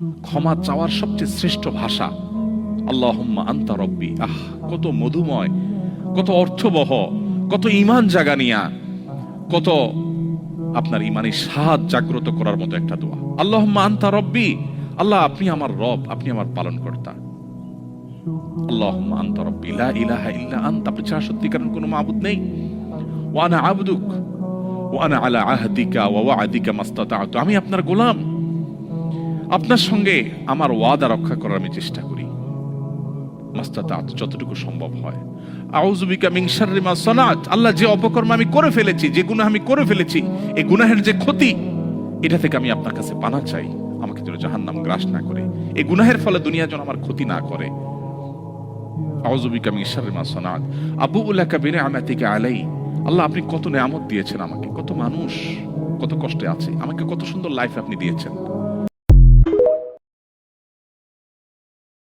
ক্ষমা চাওয়ার সবচেয়ে শ্রেষ্ঠ ভাষা আল্লাহুম্মা আনতা রব্বি। কত মধুময়, কত অর্থবহ, কত ঈমান জাগানিয়া, কত আপনার ঈমানি স্বাদ জাগ্রত করার মতো একটা দোয়া। আল্লাহুম্মা আনতা রব্বি, আল্লাহ আপনি আমার রব, আপনি আমার পালনকর্তা। আল্লাহুম্মা আনতা রব্বি লা ইলাহা ইল্লা আনতা, আপনি ছাড়া সত্যিকারের কোনো মাবুদ নেই। ওয়া আনা আবদুক ওয়া আনা আলা আহদিকা ওয়া ওয়া'দিকা মাস্তাতা'তু, আমি আপনার গোলাম, আপনার সঙ্গে আমার ওয়াদা রক্ষা করার আমি চেষ্টা করি মাস্তাতা'তু, যতটুকু সম্ভব হয়। আউযু বিকা মিন শাররি মা সানাত, আল্লাহ যে অপকর্ম আমি করে ফেলেছি, যে গুনাহ আমি করে ফেলেছি, এই গুনাহের যে ক্ষতি, এটা থেকে আমি আপনার কাছে পানাহ চাই, আমাকে যেন জাহান্নাম গ্রাস না করে, এই গুনাহের ফলে দুনিয়া যেন আমার ক্ষতি না করে। আউযু বিকা মিন শাররি মা সানাত আবুউ লাকা বিনি'মাতিকা আলাই, আল্লাহ আপনি কত নেয়ামত দিয়েছেন আমাকে, কত মানুষ কত কষ্টে আছে, আমাকে কত সুন্দর লাইফ আপনি দিয়েছেন।